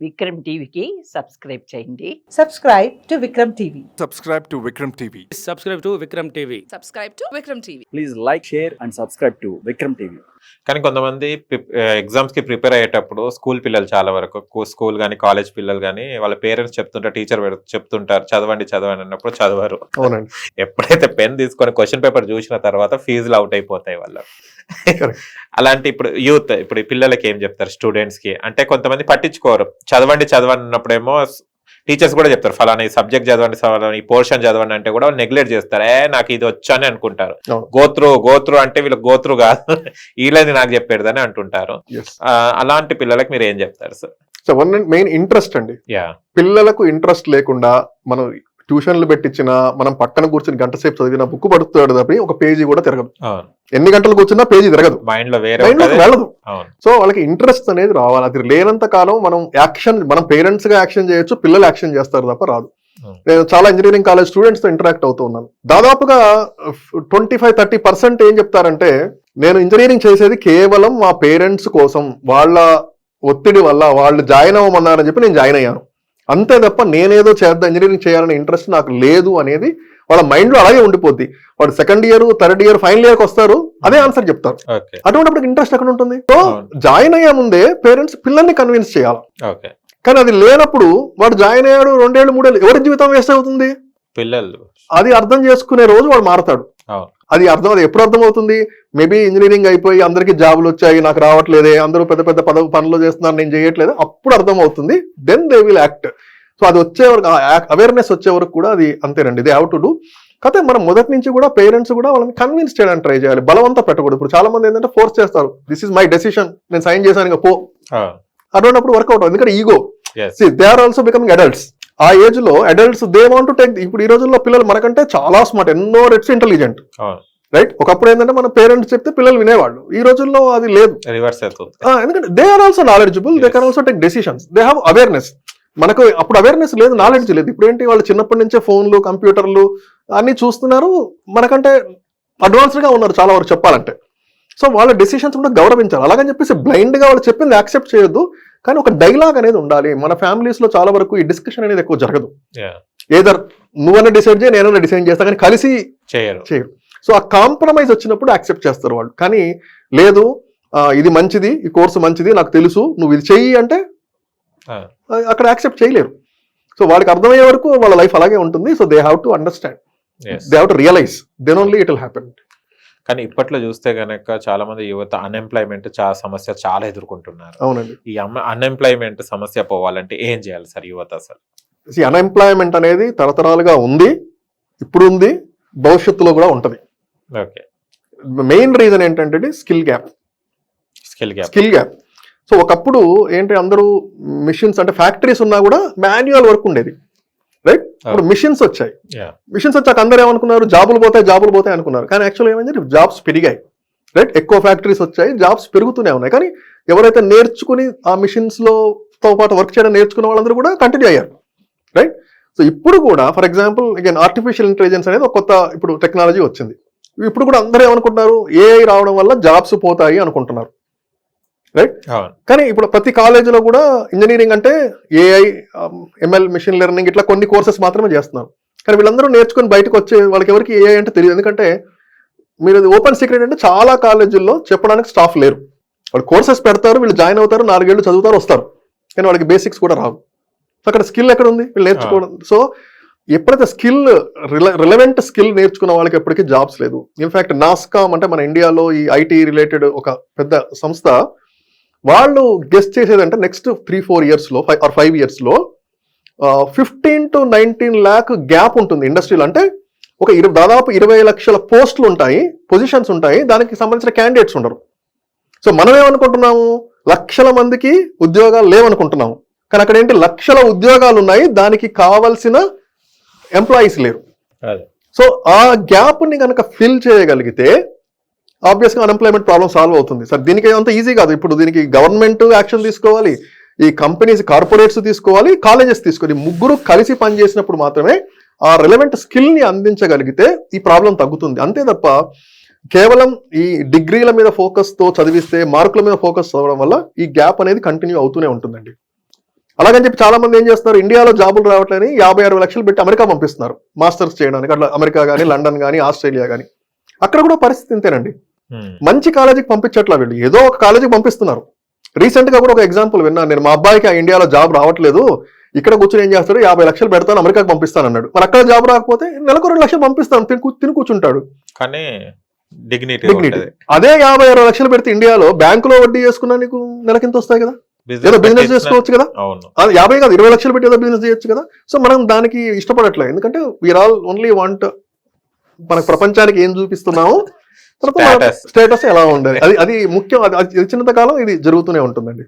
విక్రమ్ టీవీకి సబ్స్క్రైబ్ చేయండి. Subscribe to Vikram TV. Subscribe to Vikram TV. Subscribe to Vikram TV. Subscribe to Vikram TV. Please like, share and subscribe to Vikram TV. కానీ కొంతమంది ఎగ్జామ్స్కి prepare అయ్యేటప్పుడు school పిల్లలు చాలా వరకు స్కూల్ కానీ కాలేజ్ పిల్లలు కానీ వాళ్ళ పేరెంట్స్ చెప్తుంటారు, టీచర్ చెప్తుంటారు చదవండి చదవండి అన్నప్పుడు చదవరు. అవునండి. ఎప్పుడైతే పెన్ తీసుకొని క్వశ్చన్ పేపర్ చూసిన తర్వాత ఫీజులు అవుట్ అయిపోతాయి వాళ్ళ. అలాంటి ఇప్పుడు యూత్ ఇప్పుడు ఈ పిల్లలకి ఏం చెప్తారు స్టూడెంట్స్ కి అంటే కొంతమంది పట్టించుకోరు, చదవండి చదవండి అన్నప్పుడేమో టీచర్స్ కూడా చెప్తారు ఫలానా ఈ సబ్జెక్ట్ చదవండి ఈ పోర్షన్ చదవండి అంటే కూడా నెగ్లెక్ట్ చేస్తారు. నాకు ఇది వచ్చని అనుకుంటారు. గోత్రు అంటే వీళ్ళకి గోత్రు కాదు వీళ్ళది నాకు చెప్పేదని అంటుంటారు. అలాంటి పిల్లలకి మీరు ఏం చెప్తారు సార్? సో మెయిన్ ఇంట్రెస్ట్ అండి. పిల్లలకు ఇంట్రెస్ట్ లేకుండా మనం ట్యూషన్లు పెట్టించిన మనం పక్కన కూర్చొని గంట సేపు చదివిన బుక్ పడుతాడు తప్పి ఒక పేజీ కూడా తిరగదు. ఎన్ని గంటలు కూర్చున్నా పేజీ తిరగదు, మైండ్ లో వెళ్ళదు. సో వాళ్ళకి ఇంట్రెస్ట్ అనేది రావాలి. అది లేనంత కాలం మనం పేరెంట్స్ గా యాక్షన్ చేయొచ్చు, పిల్లలు యాక్షన్ చేస్తారు తప్ప రాదు. నేను చాలా ఇంజనీరింగ్ కాలేజ్ స్టూడెంట్స్ తో ఇంటరాక్ట్ అవుతూ ఉన్నాను. దాదాపుగా 25-30% ఏం చెప్తారంటే నేను ఇంజనీరింగ్ చేసేది కేవలం మా పేరెంట్స్ కోసం, వాళ్ళ ఒత్తిడి వల్ల వాళ్ళు జాయిన్ అవ్వమన్నారని చెప్పి నేను జాయిన్ అయ్యాను, అంతే తప్ప నేనేదో చేద్దాం ఇంజనీరింగ్ చేయాలనే ఇంట్రెస్ట్ నాకు లేదు అనేది వాళ్ళ మైండ్ లో అలాగే ఉండిపోద్ది. వాడు second year, third year, final ఇయర్కి వస్తారు, అదే ఆన్సర్ చెప్తారు. అటువంటిప్పుడు ఇంట్రెస్ట్ ఎక్కడ ఉంటుంది? సో జాయిన్ అయ్యే ముందే పేరెంట్స్ పిల్లల్ని కన్విన్స్ చేయాలి. కానీ అది లేనప్పుడు వాడు జాయిన్ అయ్యాడు 2 ఏళ్ళు 3 ఏళ్ళు, ఎవరి జీవితం వేస్ట్ అవుతుంది? పిల్లలు. అది అర్థం చేసుకునే రోజు వాడు మారతాడు. అది ఎప్పుడు అర్థం అవుతుంది? మేబీ ఇంజనీరింగ్ అయిపోయి అందరికి జాబులు వచ్చాయి, నాకు రావట్లేదే, అందరూ పెద్ద పెద్ద పనులు చేస్తున్నారు, నేను చేయట్లేదు, అప్పుడు అర్థం అవుతుంది. Then they will act. So అది వచ్చే వరకు, అవేర్నెస్ వచ్చే వరకు కూడా అది అంతేనండి. They have to do. కాకపోతే మనం మొదటి నుంచి కూడా పేరెంట్స్ కూడా వాళ్ళని కన్విన్స్ చేయడానికి ట్రై చేయాలి, బలవంతా పెట్టకూడదు. ఇప్పుడు చాలా మంది ఏంటంటే ఫోర్స్ చేస్తారు, దిస్ ఇస్ మై డెసిషన్, నేను సైన్ చేశాను ఇంకా పో, అటువంటిప్పుడు వర్కౌట్ అవుతుంది. ఎందుకంటే ego, they are also becoming adults. ఆ ఏజ్ లో adults they want to take. ఇప్పుడు ఈ రోజుల్లో పిల్లలు మనకంటే చాలా స్మార్ట్, ఎన్నో రెట్స్ ఇంటెలిజెంట్, రైట్? ఒకప్పుడు ఏంటంటే మన పేరెంట్స్ చెప్తే పిల్లలు వినేవాళ్ళు, ఈ రోజుల్లో అది లేదు, రివర్స్ అవుతుంది. ఎందుకంటే they are also knowledgeable, they can also take decisions, they have awareness. మనకు అప్పుడు అవేర్నెస్ లేదు, నాలెడ్జ్ లేదు. ఇప్పుడు ఏంటి, వాళ్ళు చిన్నప్పటి నుంచే ఫోన్లు, కంప్యూటర్లు అన్ని చూస్తున్నారు, మనకంటే అడ్వాన్స్డ్ గా ఉన్నారు చాలా వరకు చెప్పాలంటే. సో వాళ్ళ డెసిషన్స్ కూడా గౌరవించాలి. అలాగని చెప్పేసి బ్లైండ్ గా వాళ్ళు చెప్పింది యాక్సెప్ట్ చేయొద్దు, కానీ ఒక డైలాగ్ అనేది ఉండాలి. మన ఫ్యామిలీస్ లో చాలా వరకు ఈ డిస్కషన్ అనేది ఎక్కువ జరగదు. ఏదర్ నువ్వన్నా డిసైడ్ చేయి, నేనన్నా డిసైడ్ చేస్తా, కానీ కలిసి చేయరు. సో ఆ కాంప్రమైజ్ వచ్చినప్పుడు యాక్సెప్ట్ చేస్తారు వాళ్ళు. కానీ లేదు, ఇది మంచిది, ఈ కోర్సు మంచిది, నాకు తెలుసు, నువ్వు ఇది చెయ్యి అంటే అక్కడ యాక్సెప్ట్ చేయలేరు. సో వాళ్ళకి అర్థమయ్యే వరకు వాళ్ళ లైఫ్ అలాగే ఉంటుంది. So they have to understand, they have to realise, then only it will happen. కానీ ఇప్పట్లో చూస్తే కనుక చాలా మంది యువత అన్ఎంప్లాయ్మెంట్ సమస్య చాలా ఎదుర్కొంటున్నారు. అవునండి. ఈ అన్ఎంప్లాయ్మెంట్ సమస్య పోవాలంటే ఏం చేయాలి సార్ యువత? అసలు అన్ఎంప్లాయ్మెంట్ అనేది తరతరాలుగా ఉంది, ఇప్పుడు ఉంది, భవిష్యత్తులో కూడా ఉంటది. ఓకే. మెయిన్ రీజన్ ఏంటంటే స్కిల్ గ్యాప్. సో ఒకప్పుడు ఏంటి, అందరూ మిషన్స్ అంటే ఫ్యాక్టరీస్ ఉన్నా కూడా మాన్యువల్ వర్క్ ఉండేది, రైట్? ఇప్పుడు మిషన్స్ వచ్చాయి. మిషన్స్ వచ్చాక అందరూ ఏమనుకున్నారు, జాబులు పోతాయి అనుకున్నారు. కానీ యాక్చువల్ ఏమైంది, జాబ్స్ పెరిగాయి, రైట్? ఎక్కువ ఫ్యాక్టరీస్ వచ్చాయి, జాబ్స్ పెరుగుతూనే ఉన్నాయి. కానీ ఎవరైతే నేర్చుకుని ఆ మిషన్స్ తో పాటు వర్క్ చేయడం నేర్చుకున్న వాళ్ళందరూ కూడా కంటిన్యూ అయ్యారు, రైట్? సో ఇప్పుడు కూడా for example again artificial intelligence అనేది ఒక కొత్త ఇప్పుడు టెక్నాలజీ వచ్చింది. ఇప్పుడు కూడా అందరూ ఏమనుకుంటున్నారు, ఏఐ రావడం వల్ల జాబ్స్ పోతాయి అనుకుంటున్నారు, రైట్? కానీ ఇప్పుడు ప్రతి కాలేజీలో కూడా ఇంజనీరింగ్ అంటే ఏఐ, ఎంఎల్, మిషన్ లెర్నింగ్ ఇట్లా కొన్ని కోర్సెస్ మాత్రమే చేస్తున్నారు. కానీ వీళ్ళందరూ నేర్చుకుని బయటకు వచ్చే వాళ్ళకి ఎవరికి ఏఐ అంటే తెలియదు. ఎందుకంటే మీరు ఓపెన్ సీక్రెట్ అంటే చాలా కాలేజీల్లో చెప్పడానికి స్టాఫ్ లేరు. వాళ్ళు కోర్సెస్ పెడతారు, వీళ్ళు జాయిన్ అవుతారు, 4 ఏళ్ళు చదువుతారు, వస్తారు, కానీ వాళ్ళకి బేసిక్స్ కూడా రావు. అక్కడ స్కిల్ ఎక్కడ ఉంది, వీళ్ళు నేర్చుకోవడం. సో ఎప్పుడైతే రిలవెంట్ స్కిల్ నేర్చుకున్న వాళ్ళకి ఎప్పటికీ జాబ్స్ లేదు. ఇన్ఫాక్ట్ నాస్కామ్ అంటే మన ఇండియాలో ఈ ఐటీ రిలేటెడ్ ఒక పెద్ద సంస్థ, వాళ్ళు గెస్ట్ చేసేదంటే నెక్స్ట్ 3-4 ఇయర్స్లో 5 ఇయర్స్లో 15 to 19 lakh గ్యాప్ ఉంటుంది ఇండస్ట్రీలో. అంటే ఒక దాదాపు 20 లక్షల పోస్టులు ఉంటాయి, పొజిషన్స్ ఉంటాయి, దానికి సంబంధించిన క్యాండిడేట్స్ ఉండరు. సో మనం ఏమనుకుంటున్నాము, లక్షల మందికి ఉద్యోగాలు లేవనుకుంటున్నాము, కానీ అక్కడ ఏంటి, లక్షల ఉద్యోగాలు ఉన్నాయి, దానికి కావాల్సిన ఎంప్లాయీస్ లేరు. సో ఆ గ్యాప్ ని కనుక ఫిల్ చేయగలిగితే ఆబ్వియస్గా అన్ఎంప్లాయ్మెంట్ ప్రాబ్లం సాల్వ్ అవుతుంది. సార్ దీనికి అంత ఈజీ కాదు. ఇప్పుడు దీనికి గవర్నమెంట్ యాక్షన్ తీసుకోవాలి, ఈ కంపెనీస్, కార్పొరేట్స్ తీసుకోవాలి, కాలేజెస్ తీసుకోవాలి. ముగ్గురు కలిసి పనిచేసినప్పుడు మాత్రమే ఆ రిలవెంట్ స్కిల్ ని అందించగలిగితే ఈ ప్రాబ్లం తగ్గుతుంది. అంతే తప్ప కేవలం ఈ డిగ్రీల మీద ఫోకస్ తో చదివిస్తే, మార్కుల మీద ఫోకస్ చదవడం వల్ల ఈ గ్యాప్ అనేది కంటిన్యూ అవుతూనే ఉంటుందండి. అలాగని చెప్పి చాలా మంది ఏం చేస్తున్నారు, ఇండియాలో జాబులు రావట్లేని 50-60 లక్షలు పెట్టి అమెరికా పంపిస్తున్నారు మాస్టర్స్ చేయడానికి. అట్లా అమెరికా కానీ, లండన్ కానీ, ఆస్ట్రేలియా కానీ. అక్కడ కూడా పరిస్థితి ఇంతేనండి. మంచి కాలేజీకి పంపించట్లా వీళ్ళు, ఏదో ఒక కాలేజీకి పంపిస్తున్నారు. రీసెంట్ గా కూడా ఒక ఎగ్జాంపుల్ విన్నాను నేను, మా అబ్బాయికి ఇండియాలో జాబ్ రావట్లేదు, ఇక్కడ కూర్చొని ఏం చేస్తాడు, 50 లక్షలు పెడతాను అమెరికాకి పంపిస్తాను అన్నాడు. మరి అక్కడ జాబ్ రాకపోతే నెలకు 2 లక్షలు పంపిస్తాను, తిని కూర్చుంటాడు. కానీ డిగ్నిటీ అదే 50-60 లక్షలు పెడితే ఇండియాలో బ్యాంకులో వడ్డీ చేసుకున్నా నీకు నెలకింత వస్తాయి కదా, ఏదో బిజినెస్ చేసుకోవచ్చు కదా. అది 50 కాదు 20 లక్షలు పెట్టి ఏదో బిజినెస్ చేయొచ్చు కదా. సో మనం దానికి ఇష్టపడట్లేదు, ఎందుకంటే వీఆర్ ఆల్ ఓన్లీ వాంట్ మనకు ప్రపంచానికి ఏం చూపిస్తున్నాము, స్టేటస్ ఎలా ఉండాలి, అది ముఖ్యం. అది చిన్నత కాలం ఇది జరుగుతూనే ఉంటుందండి.